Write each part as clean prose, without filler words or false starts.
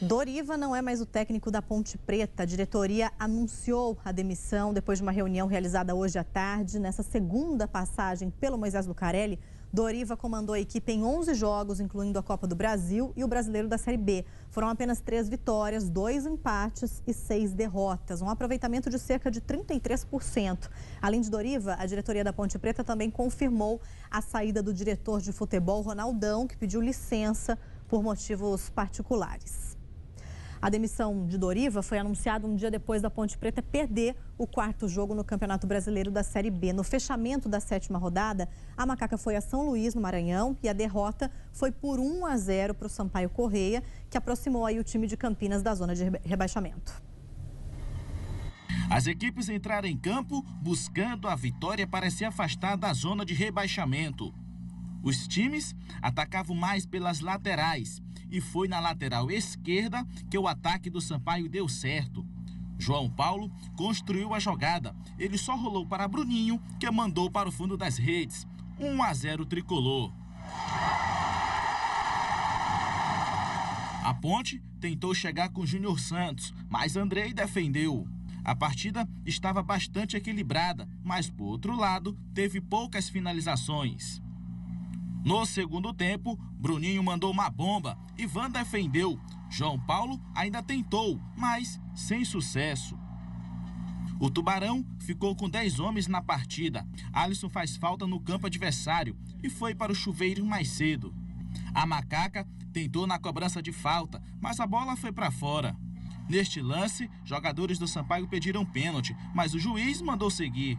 Doriva não é mais o técnico da Ponte Preta. A diretoria anunciou a demissão depois de uma reunião realizada hoje à tarde. Nessa segunda passagem pelo Moisés Lucarelli, Doriva comandou a equipe em 11 jogos, incluindo a Copa do Brasil e o Brasileiro da Série B. Foram apenas 3 vitórias, 2 empates e 6 derrotas, um aproveitamento de cerca de 33%. Além de Doriva, a diretoria da Ponte Preta também confirmou a saída do diretor de futebol, Ronaldão, que pediu licença por motivos particulares. A demissão de Doriva foi anunciada um dia depois da Ponte Preta perder o 4º jogo no Campeonato Brasileiro da Série B. No fechamento da 7ª rodada, a Macaca foi a São Luís, no Maranhão, e a derrota foi por 1-0 para o Sampaio Corrêa, que aproximou aí o time de Campinas da zona de rebaixamento. As equipes entraram em campo buscando a vitória para se afastar da zona de rebaixamento. Os times atacavam mais pelas laterais e foi na lateral esquerda que o ataque do Sampaio deu certo. João Paulo construiu a jogada. Ele só rolou para Bruninho, que mandou para o fundo das redes. 1-0 tricolor. A Ponte tentou chegar com Júnior Santos, mas Andrei defendeu. A partida estava bastante equilibrada, mas por outro lado, teve poucas finalizações. No segundo tempo, Bruninho mandou uma bomba, Ivan defendeu. João Paulo ainda tentou, mas sem sucesso. O Tubarão ficou com 10 homens na partida. Alisson faz falta no campo adversário e foi para o chuveiro mais cedo. A Macaca tentou na cobrança de falta, mas a bola foi para fora. Neste lance, jogadores do Sampaio pediram pênalti, mas o juiz mandou seguir.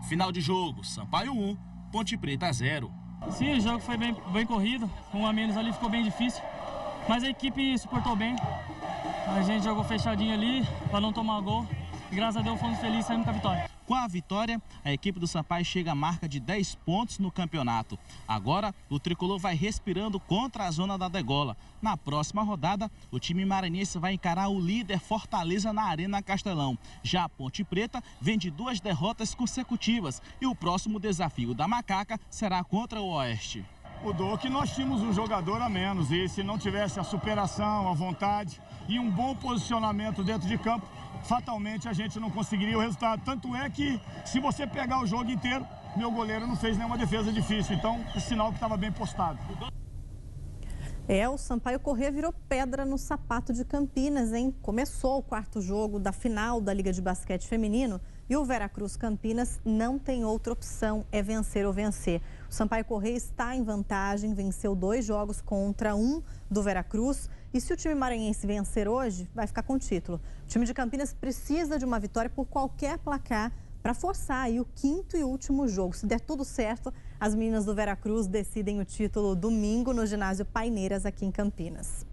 Final de jogo, Sampaio 1, Ponte Preta 0. Sim, o jogo foi bem corrido, com 1 a menos ali ficou bem difícil, mas a equipe suportou bem. A gente jogou fechadinho ali para não tomar gol e graças a Deus fomos felizes e saímos com a vitória. Com a vitória, a equipe do Sampaio chega à marca de 10 pontos no campeonato. Agora, o tricolor vai respirando contra a zona da degola. Na próxima rodada, o time maranhense vai encarar o líder Fortaleza na Arena Castelão. Já a Ponte Preta vem de 2 derrotas consecutivas e o próximo desafio da Macaca será contra o Oeste. Mudou que nós tínhamos um jogador a menos e se não tivesse a superação, a vontade e um bom posicionamento dentro de campo, fatalmente a gente não conseguiria o resultado. Tanto é que, se você pegar o jogo inteiro, meu goleiro não fez nenhuma defesa difícil. Então, é sinal que estava bem postado. O Sampaio Corrêa virou pedra no sapato de Campinas, hein? Começou o 4º jogo da final da Liga de Basquete Feminino e o Veracruz Campinas não tem outra opção, é vencer ou vencer. O Sampaio Corrêa está em vantagem, venceu 2 jogos contra 1 do Veracruz. E se o time maranhense vencer hoje, vai ficar com o título. O time de Campinas precisa de uma vitória por qualquer placar para forçar aí o 5º e último jogo. Se der tudo certo, as meninas do Veracruz decidem o título domingo no ginásio Paineiras, aqui em Campinas.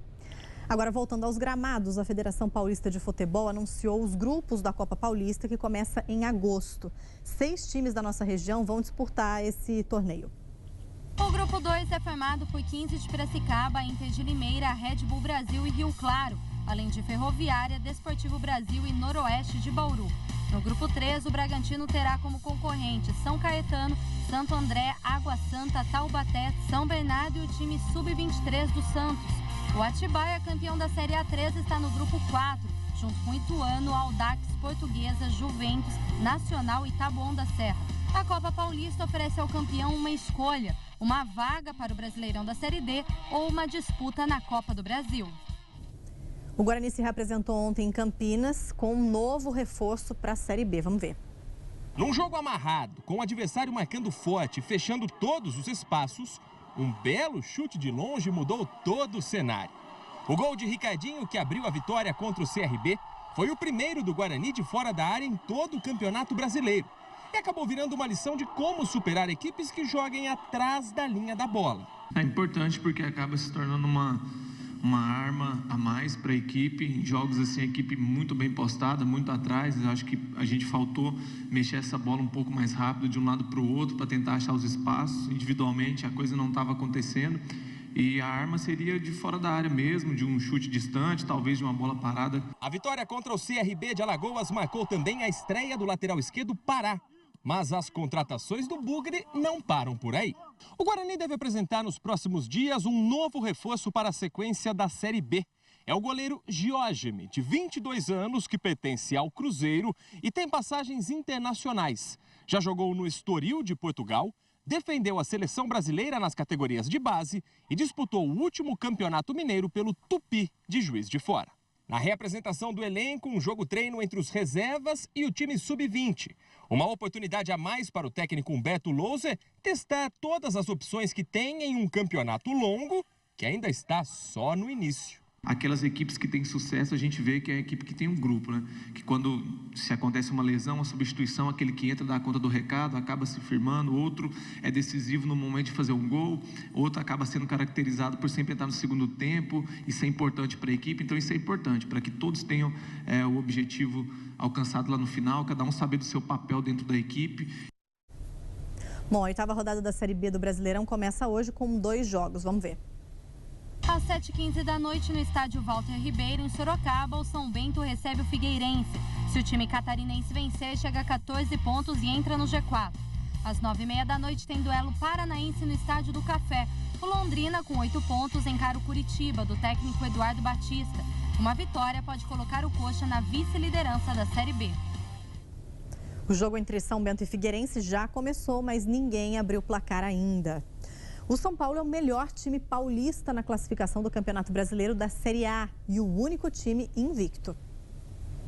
Agora, voltando aos gramados, a Federação Paulista de Futebol anunciou os grupos da Copa Paulista, que começa em agosto. 6 times da nossa região vão disputar esse torneio. O grupo 2 é formado por 15 de Piracicaba, Inter de Limeira, Red Bull Brasil e Rio Claro, além de Ferroviária, Desportivo Brasil e Noroeste de Bauru. No grupo 3, o Bragantino terá como concorrentes São Caetano, Santo André, Água Santa, Taubaté, São Bernardo e o time Sub-23 do Santos. O Atibaia, campeão da Série A3, está no grupo 4, junto com Ituano, Audax, Portuguesa, Juventus, Nacional e Taboão da Serra. A Copa Paulista oferece ao campeão uma escolha, uma vaga para o Brasileirão da Série D ou uma disputa na Copa do Brasil. O Guarani se representou ontem em Campinas com um novo reforço para a Série B. Vamos ver. Num jogo amarrado, com o adversário marcando forte e fechando todos os espaços, um belo chute de longe mudou todo o cenário. O gol de Ricardinho, que abriu a vitória contra o CRB, foi o primeiro do Guarani de fora da área em todo o Campeonato Brasileiro. E acabou virando uma lição de como superar equipes que joguem atrás da linha da bola. É importante porque acaba se tornando uma arma a mais para a equipe. Em jogos assim, a equipe muito bem postada, muito atrás. Eu acho que a gente faltou mexer essa bola um pouco mais rápido de um lado para o outro para tentar achar os espaços. Individualmente a coisa não estava acontecendo. E a arma seria de fora da área mesmo, de um chute distante, talvez de uma bola parada. A vitória contra o CRB de Alagoas marcou também a estreia do lateral esquerdo Pará. Mas as contratações do Bugre não param por aí. O Guarani deve apresentar nos próximos dias um novo reforço para a sequência da Série B. é o goleiro Giógeme, de 22 anos, que pertence ao Cruzeiro e tem passagens internacionais. Já jogou no Estoril de Portugal, defendeu a seleção brasileira nas categorias de base e disputou o último campeonato mineiro pelo Tupi de Juiz de Fora. Na reapresentação do elenco, um jogo-treino entre os reservas e o time sub-20. Uma oportunidade a mais para o técnico Humberto Louser testar todas as opções que tem em um campeonato longo que ainda está só no início. Aquelas equipes que têm sucesso, a gente vê que é a equipe que tem um grupo, né? Que quando se acontece uma lesão, uma substituição, aquele que entra dá conta do recado, acaba se firmando, outro é decisivo no momento de fazer um gol, outro acaba sendo caracterizado por sempre estar no segundo tempo, isso é importante para a equipe, então isso é importante, para que todos tenham o objetivo alcançado lá no final, cada um saber do seu papel dentro da equipe. Bom, a 8ª rodada da Série B do Brasileirão começa hoje com 2 jogos, vamos ver. Às 7h15 da noite, no estádio Walter Ribeiro, em Sorocaba, o São Bento recebe o Figueirense. Se o time catarinense vencer, chega a 14 pontos e entra no G4. Às 9h30 da noite, tem duelo paranaense no estádio do Café. O Londrina, com 8 pontos, encara o Curitiba, do técnico Eduardo Batista. Uma vitória pode colocar o Coxa na vice-liderança da Série B. O jogo entre São Bento e Figueirense já começou, mas ninguém abriu o placar ainda. O São Paulo é o melhor time paulista na classificação do Campeonato Brasileiro da Série A e o único time invicto.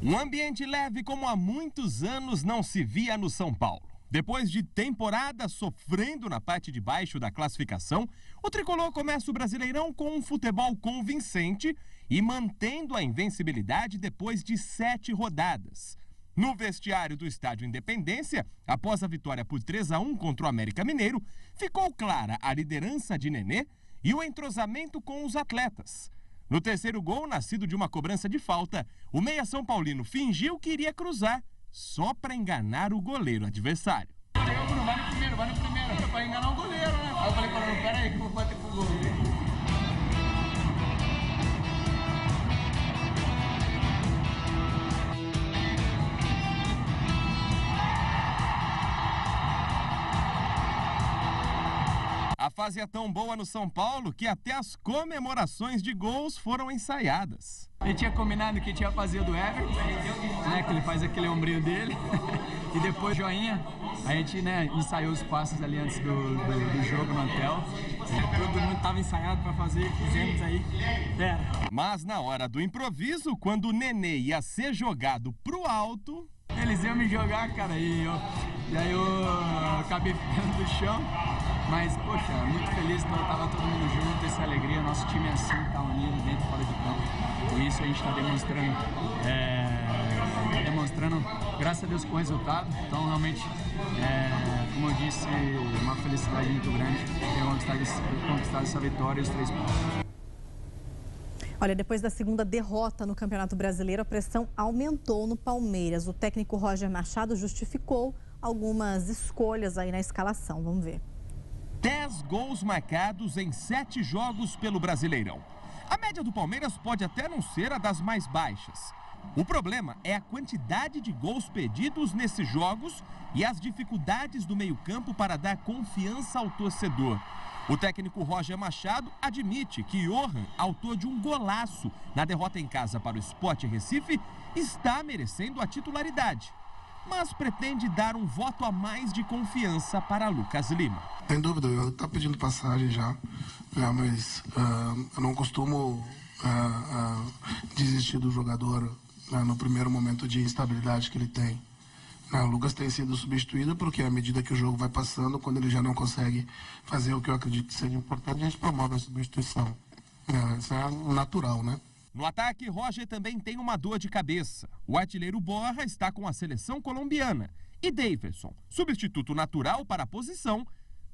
Um ambiente leve como há muitos anos não se via no São Paulo. Depois de temporada sofrendo na parte de baixo da classificação, o tricolor começa o Brasileirão com um futebol convincente e mantendo a invencibilidade depois de 7 rodadas. No vestiário do Estádio Independência, após a vitória por 3-1 contra o América Mineiro, ficou clara a liderança de Nenê e o entrosamento com os atletas. No terceiro gol, nascido de uma cobrança de falta, o meia São Paulino fingiu que iria cruzar, só para enganar o goleiro adversário. Vai no primeiro, para enganar o goleiro, né? Aí eu falei, peraí, que eu vou bater pro gol. A fase é tão boa no São Paulo que até as comemorações de gols foram ensaiadas. Ele tinha combinado que tinha fazer do Everton, né, que ele faz aquele ombrinho dele, e depois joinha. A gente, né, ensaiou os passos ali antes do jogo no hotel. Todo mundo estava ensaiado para fazer, fizemos aí. Mas na hora do improviso, quando o Nenê ia ser jogado pro alto... Eles iam me jogar, cara, e aí eu acabei ficando do chão. Mas, poxa, muito feliz que estava todo mundo junto, essa alegria. Nosso time é assim, tá unido dentro e fora de campo. Por isso a gente está demonstrando, graças a Deus, com o resultado. Então, realmente, como eu disse, uma felicidade muito grande ter conquistado essa vitória e os 3 pontos. Olha, depois da segunda derrota no Campeonato Brasileiro, a pressão aumentou no Palmeiras. O técnico Roger Machado justificou algumas escolhas aí na escalação. Vamos ver. 10 gols marcados em 7 jogos pelo Brasileirão. A média do Palmeiras pode até não ser a das mais baixas. O problema é a quantidade de gols perdidos nesses jogos e as dificuldades do meio-campo para dar confiança ao torcedor. O técnico Roger Machado admite que Johan, autor de um golaço na derrota em casa para o Sport Recife, está merecendo a titularidade, mas pretende dar um voto a mais de confiança para Lucas Lima. Sem dúvida, ele está pedindo passagem já, mas eu não costumo desistir do jogador no primeiro momento de instabilidade que ele tem. O Lucas tem sido substituído porque à medida que o jogo vai passando, quando ele já não consegue fazer o que eu acredito que seja importante, a gente promove a substituição. Isso é natural, né? No ataque, Roger também tem uma dor de cabeça. O artilheiro Borja está com a seleção colombiana. E Daverson, substituto natural para a posição,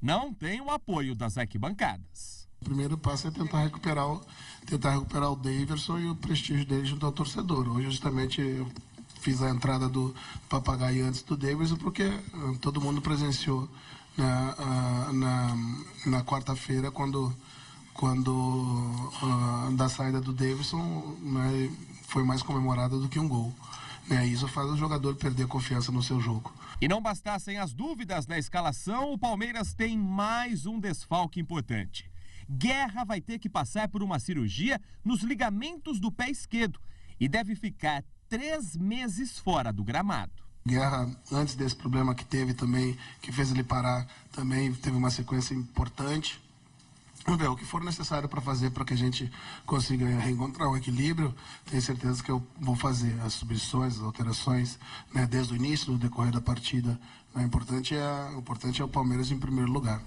não tem o apoio das arquibancadas. O primeiro passo é tentar recuperar o Daverson e o prestígio dele junto ao torcedor. Hoje, justamente, eu fiz a entrada do Papagaio antes do Daverson, porque todo mundo presenciou na quarta-feira, quando da saída do Daverson, né, foi mais comemorada do que um gol. Isso faz o jogador perder confiança no seu jogo. E não bastassem as dúvidas na escalação, o Palmeiras tem mais um desfalque importante. Guerra vai ter que passar por uma cirurgia nos ligamentos do pé esquerdo e deve ficar 3 meses fora do gramado. Guerra, antes desse problema que teve também, que fez ele parar, também teve uma sequência importante. Vamos ver, o que for necessário para fazer para que a gente consiga reencontrar o equilíbrio, tenho certeza que eu vou fazer as substituições, as alterações, né, desde o início, no decorrer da partida. O importante é o Palmeiras em primeiro lugar.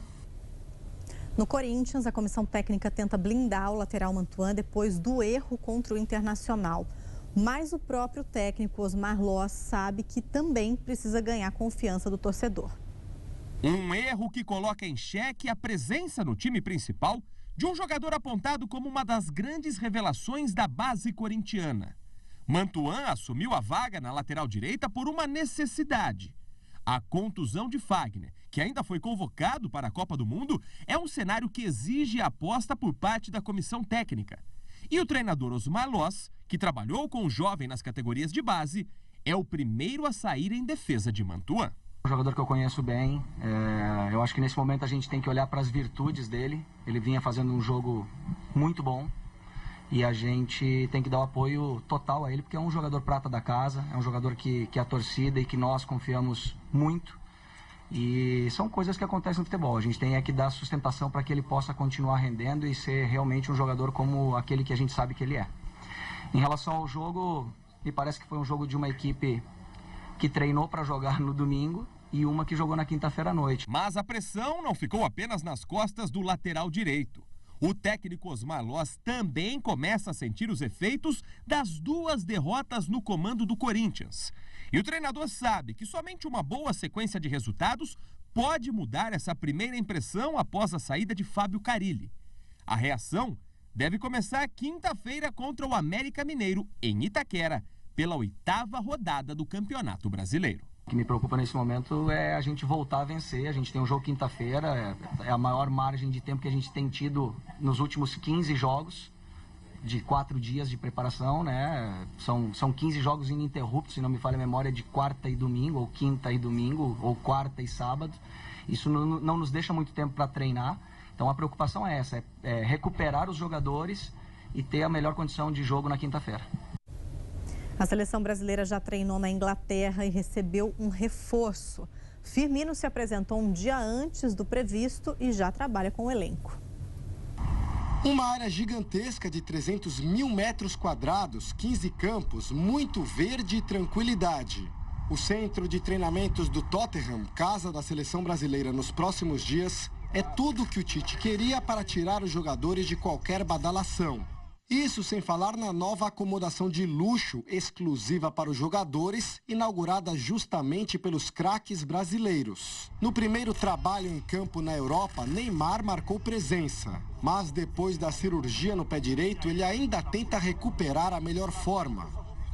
No Corinthians, a comissão técnica tenta blindar o lateral Mantuan depois do erro contra o Internacional. Mas o próprio técnico Osmar Loss sabe que também precisa ganhar a confiança do torcedor. Um erro que coloca em xeque a presença no time principal de um jogador apontado como uma das grandes revelações da base corintiana. Mantuan assumiu a vaga na lateral direita por uma necessidade. A contusão de Fagner, que ainda foi convocado para a Copa do Mundo, é um cenário que exige a aposta por parte da comissão técnica. E o treinador Osmar Loss, que trabalhou com o jovem nas categorias de base, é o primeiro a sair em defesa de Mantuan. Um jogador que eu conheço bem, eu acho que nesse momento a gente tem que olhar para as virtudes dele. Ele vinha fazendo um jogo muito bom e a gente tem que dar o apoio total a ele, porque é um jogador prata da casa, é um jogador que a torcida e que nós confiamos muito. E são coisas que acontecem no futebol. A gente tem que dar sustentação para que ele possa continuar rendendo e ser realmente um jogador como aquele que a gente sabe que ele é. Em relação ao jogo, me parece que foi um jogo de uma equipe que treinou para jogar no domingo e uma que jogou na quinta-feira à noite. Mas a pressão não ficou apenas nas costas do lateral direito. O técnico Osmar Loss também começa a sentir os efeitos das 2 derrotas no comando do Corinthians. E o treinador sabe que somente uma boa sequência de resultados pode mudar essa primeira impressão após a saída de Fábio Carille. A reação deve começar quinta-feira contra o América Mineiro, em Itaquera, pela 8ª rodada do Campeonato Brasileiro. O que me preocupa nesse momento é a gente voltar a vencer. A gente tem um jogo quinta-feira, é a maior margem de tempo que a gente tem tido nos últimos 15 jogos, de 4 dias de preparação, né? São 15 jogos ininterruptos, se não me falha a memória, de quarta e domingo, ou quinta e domingo, ou quarta e sábado. Isso não nos deixa muito tempo para treinar. Então a preocupação é essa, é recuperar os jogadores e ter a melhor condição de jogo na quinta-feira. A seleção brasileira já treinou na Inglaterra e recebeu um reforço. Firmino se apresentou um dia antes do previsto e já trabalha com o elenco. Uma área gigantesca de 300 mil metros quadrados, 15 campos, muito verde e tranquilidade. O centro de treinamentos do Tottenham, casa da seleção brasileira nos próximos dias, é tudo o que o Tite queria para tirar os jogadores de qualquer badalação. Isso sem falar na nova acomodação de luxo exclusiva para os jogadores, inaugurada justamente pelos craques brasileiros. No primeiro trabalho em campo na Europa, Neymar marcou presença. Mas depois da cirurgia no pé direito, ele ainda tenta recuperar a melhor forma.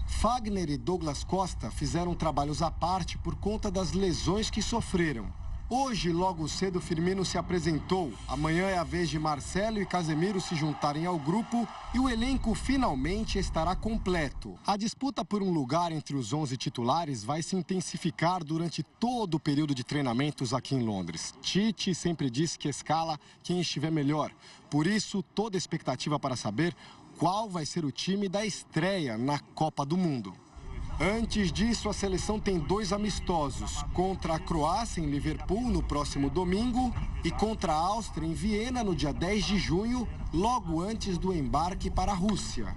Fagner e Douglas Costa fizeram trabalhos à parte por conta das lesões que sofreram. Hoje, logo cedo, Firmino se apresentou. Amanhã é a vez de Marcelo e Casemiro se juntarem ao grupo e o elenco finalmente estará completo. A disputa por um lugar entre os 11 titulares vai se intensificar durante todo o período de treinamentos aqui em Londres. Tite sempre disse que escala quem estiver melhor. Por isso, toda expectativa para saber qual vai ser o time da estreia na Copa do Mundo. Antes disso, a seleção tem 2 amistosos, contra a Croácia em Liverpool no próximo domingo e contra a Áustria em Viena no dia 10 de junho, logo antes do embarque para a Rússia.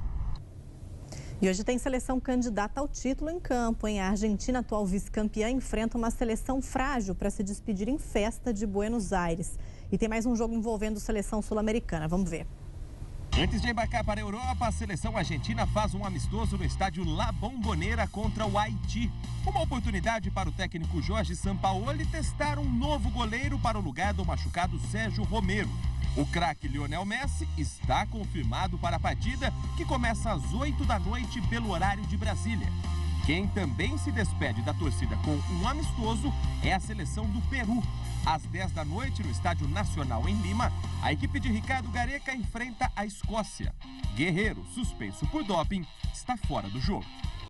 E hoje tem seleção candidata ao título em campo, hein? A Argentina, atual vice-campeã, enfrenta uma seleção frágil para se despedir em festa de Buenos Aires. E tem mais um jogo envolvendo seleção sul-americana, vamos ver. Antes de embarcar para a Europa, a seleção argentina faz um amistoso no estádio La Bombonera contra o Haiti. Uma oportunidade para o técnico Jorge Sampaoli testar um novo goleiro para o lugar do machucado Sérgio Romero. O craque Lionel Messi está confirmado para a partida, que começa às 8 da noite pelo horário de Brasília. Quem também se despede da torcida com um amistoso é a seleção do Peru. Às 10 da noite, no Estádio Nacional em Lima, a equipe de Ricardo Gareca enfrenta a Escócia. Guerreiro, suspenso por doping, está fora do jogo.